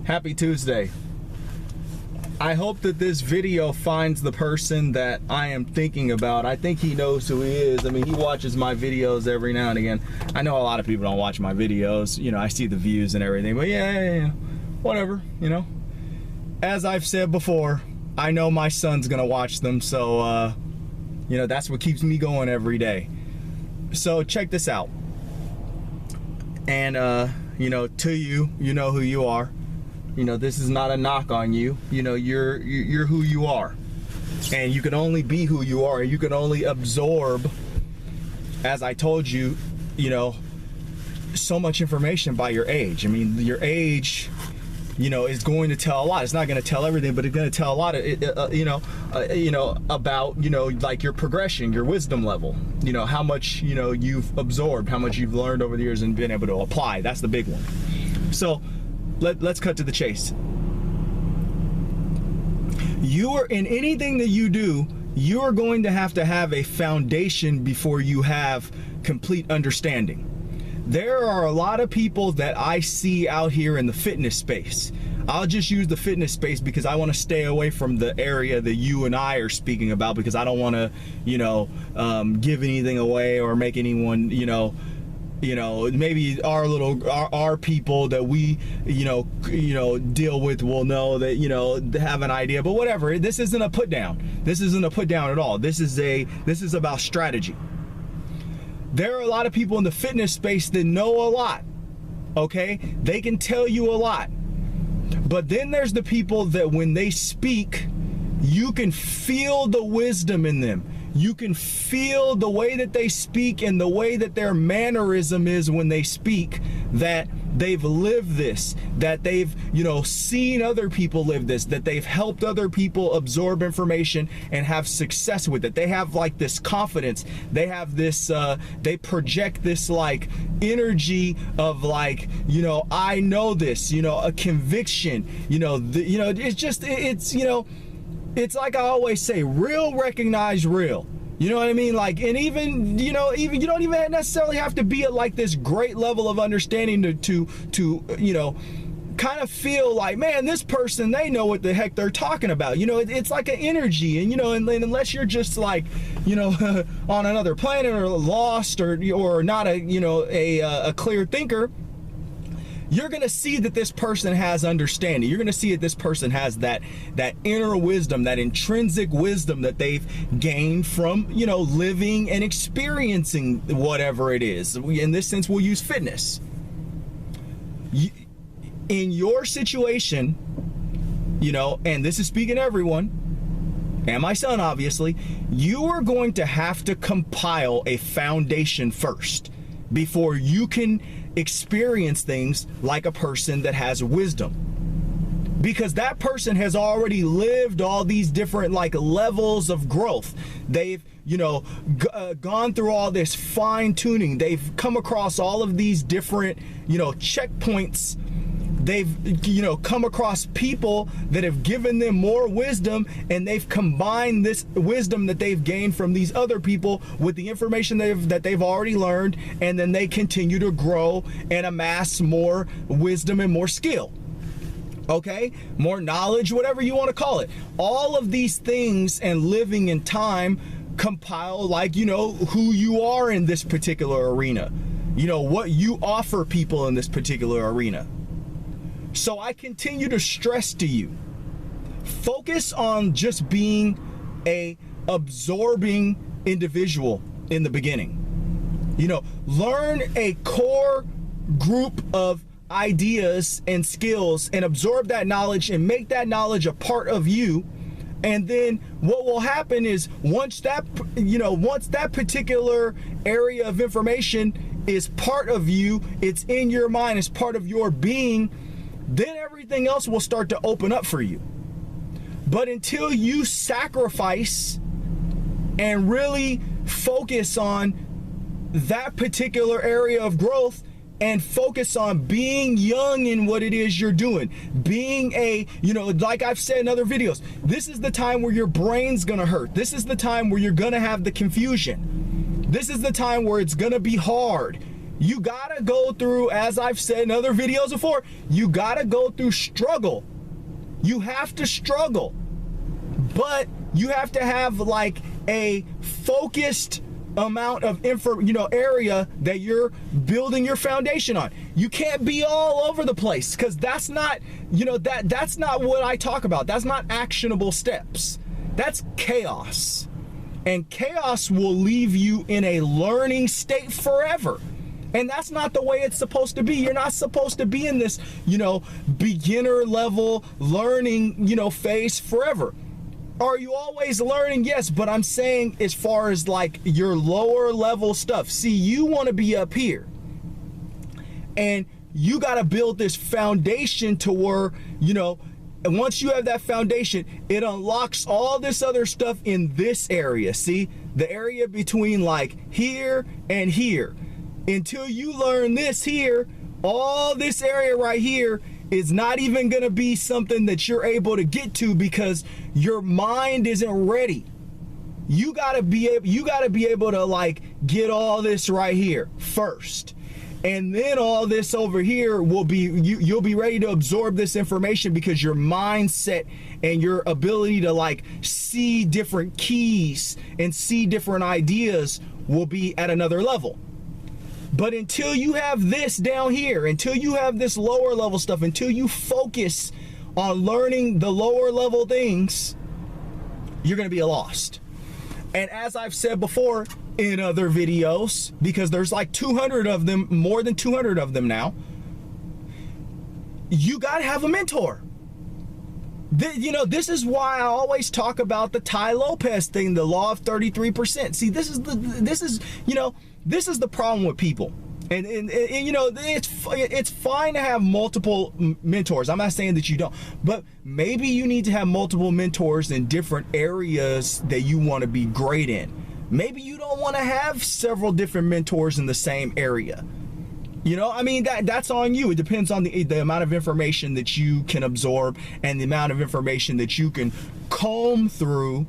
Happy Tuesday. I hope that this video finds the person that I am thinking about. I think he knows who he is. I mean, he watches my videos every now and again. I know a lot of people don't watch my videos. You know, I see the views and everything, but yeah, whatever, you know. As I've said before, I know my son's gonna watch them, so, you know, that's what keeps me going every day. So check this out. And, you know, to you, you know who you are. You know, this is not a knock on you. You know, you're who you are. And you can only be who you are. You can only absorb, as I told you, you know, so much information by your age. I mean, your age, you know, is going to tell a lot. It's not going to tell everything, but it's going to tell a lot of, you know, about, you know, like your progression, your wisdom level, you know, how much, you know, you've absorbed, how much you've learned over the years and been able to apply. That's the big one. So let's cut to the chase. You are in anything that you do, you are going to have a foundation before you have complete understanding. There are a lot of people that I see out here in the fitness space. I'll just use the fitness space because I want to stay away from the area that you and I are speaking about, because I don't want to, you know, give anything away or make anyone, you know, maybe our people that we, you know, deal with will know that, you know, have an idea, but whatever. This isn't a put down. This isn't a put down at all. This is about strategy. There are a lot of people in the fitness space that know a lot, okay? They can tell you a lot. But then there's the people that when they speak, you can feel the wisdom in them. You can feel the way that they speak and the way that their mannerism is when they speak, that they've lived this, that they've, you know, seen other people live this, that they've helped other people absorb information and have success with it. They have like this confidence. They have this, they project this like energy of like, you know, I know this, you know, a conviction, you know, it's just, it's, you know, it's like I always say, real recognize real. You know what I mean? Like, and even, you know, even you don't even necessarily have to be at like this great level of understanding to you know, kind of feel like, man, this person, they know what the heck they're talking about. You know, it's like an energy, and you know, and unless you're just like, you know, on another planet or lost or not a, you know, a clear thinker, you're going to see that this person has understanding. You're going to see that this person has that inner wisdom, that intrinsic wisdom that they've gained from, you know, living and experiencing whatever it is. In this sense, we'll use fitness. In your situation, you know, and this is speaking to everyone, and my son, obviously, you are going to have to compile a foundation first before you can experience things like a person that has wisdom, because that person has already lived all these different like levels of growth. They've, you know, gone through all this fine tuning. They've come across all of these different, you know, checkpoints. They've, you know, come across people that have given them more wisdom, and they've combined this wisdom that they've gained from these other people with the information that they've already learned, and then they continue to grow and amass more wisdom and more skill. Okay, more knowledge, whatever you want to call it. All of these things and living in time compile, like, you know, who you are in this particular arena, you know, what you offer people in this particular arena. So I continue to stress to you, focus on just being a absorbing individual in the beginning. You know, learn a core group of ideas and skills and absorb that knowledge and make that knowledge a part of you. And then what will happen is once that, you know, once that particular area of information is part of you, it's in your mind, it's part of your being, then everything else will start to open up for you. But until you sacrifice and really focus on that particular area of growth and focus on being young in what it is you're doing, being a, you know, like I've said in other videos, this is the time where your brain's gonna hurt. This is the time where you're gonna have the confusion. This is the time where it's gonna be hard. You gotta go through, as I've said in other videos before, you gotta go through struggle. You have to struggle, but you have to have like a focused amount of area that you're building your foundation on. You can't be all over the place, because that's not, that's not what I talk about. That's not actionable steps. That's chaos. And chaos will leave you in a learning state forever. And that's not the way it's supposed to be. You're not supposed to be in this, beginner level learning, phase forever. Are you always learning? Yes, but I'm saying as far as like your lower level stuff. See, you want to be up here. And you got to build this foundation to where, and once you have that foundation, it unlocks all this other stuff in this area. See, the area between like here and here. Until you learn this here, all this area right here is not even going to be something that you're able to get to, because your mind isn't ready. You got to be able to like get all this right here first. And then all this over here will be, you'll be ready to absorb this information, because your mindset and your ability to like see different keys and see different ideas will be at another level. But until you have this down here, until you have this lower level stuff, until you focus on learning the lower level things, you're going to be lost. And as I've said before in other videos, because there's like 200 of them, more than 200 of them now, you got to have a mentor. This is why I always talk about the Tai Lopez thing, the law of 33%. See, this is the problem with people. And it's fine to have multiple mentors. I'm not saying that you don't, but maybe you need to have multiple mentors in different areas that you want to be great in. Maybe you don't want to have several different mentors in the same area. That's on you. It depends on the amount of information that you can absorb and the amount of information that you can comb through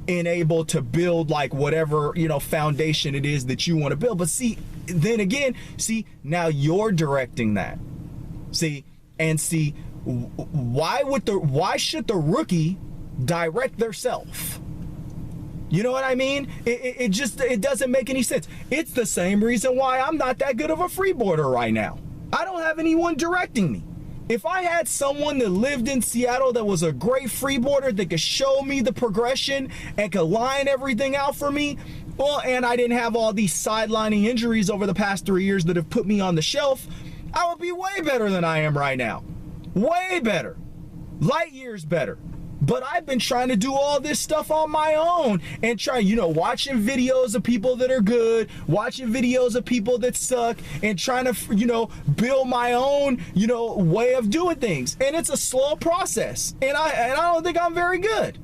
and able to build like whatever, foundation it is that you want to build. But then again, now you're directing that. Why should the rookie direct theirself? You know what I mean? It doesn't make any sense. It's the same reason why I'm not that good of a freeboarder right now. I don't have anyone directing me. If I had someone that lived in Seattle that was a great freeboarder that could show me the progression and could line everything out for me, well, and I didn't have all these sidelining injuries over the past 3 years that have put me on the shelf, I would be way better than I am right now. Way better. Light years better. But I've been trying to do all this stuff on my own and watching videos of people that are good, watching videos of people that suck, and trying to, build my own, way of doing things. And it's a slow process. And I don't think I'm very good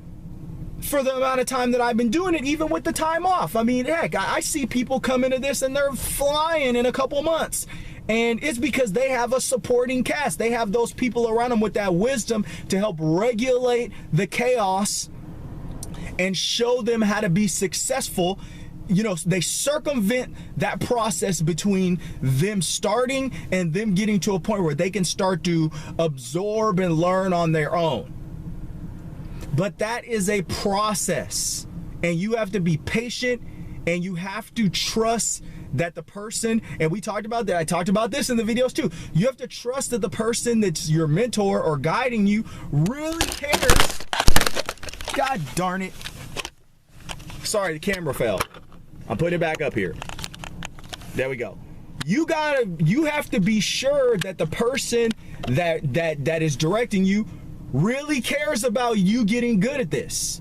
for the amount of time that I've been doing it, even with the time off. I mean, heck, I see people come into this and they're flying in a couple months. And it's because they have a supporting cast. They have those people around them with that wisdom to help regulate the chaos and show them how to be successful. They circumvent that process between them starting and them getting to a point where they can start to absorb and learn on their own. But that is a process, and you have to be patient, and you have to trust that the person, and we talked about that, I talked about this in the videos too, you have to trust that the person that's your mentor or guiding you really cares. God darn it. Sorry, the camera fell. I'll put it back up here. There we go. You have to be sure that the person that is directing you really cares about you getting good at this.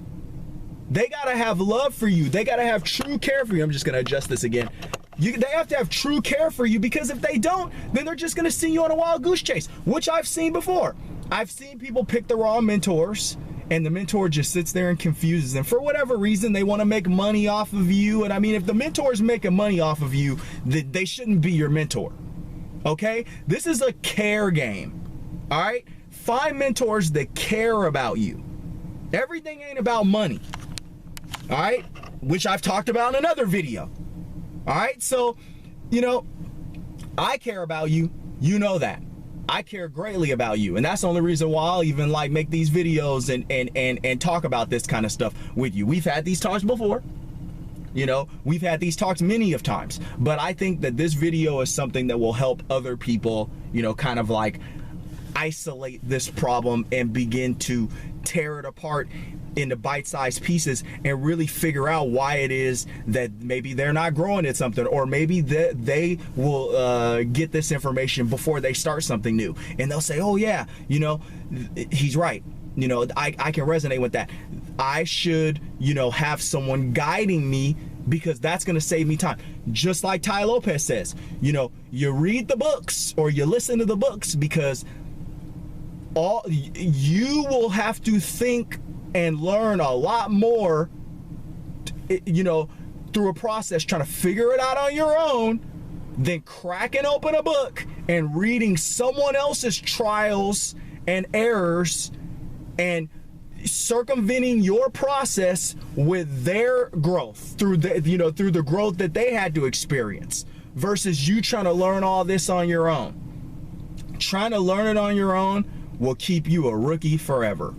They gotta have love for you. They gotta have true care for you. I'm just gonna adjust this again. They have to have true care for you, because if they don't, then they're just gonna send you on a wild goose chase, which I've seen before. I've seen people pick the wrong mentors, and the mentor just sits there and confuses them. For whatever reason, they want to make money off of you. And I mean, if the mentor is making money off of you, they shouldn't be your mentor. Okay? This is a care game. All right? Find mentors that care about you. Everything ain't about money. All right? Which I've talked about in another video. All right? So, I care about you. You know that. I care greatly about you, and that's the only reason why I'll even like make these videos and talk about this kind of stuff with you. We've had these talks before. You know, we've had these talks many of times, but I think that this video is something that will help other people, you know, kind of like isolate this problem and begin to tear it apart into bite-sized pieces and really figure out why it is that maybe they're not growing at something, or maybe they will get this information before they start something new, and they'll say, oh yeah, you know, he's right. You know, I can resonate with that. I should, you know, have someone guiding me, because that's going to save me time. Just like Ty Lopez says, you know, you read the books or you listen to the books, because you will have to think and learn a lot more, you know, through a process trying to figure it out on your own than cracking open a book and reading someone else's trials and errors and circumventing your process with their growth through the, you know, through the growth that they had to experience, versus you trying to learn all this on your own. Trying to learn it on your own will keep you a rookie forever.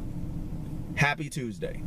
Happy Tuesday.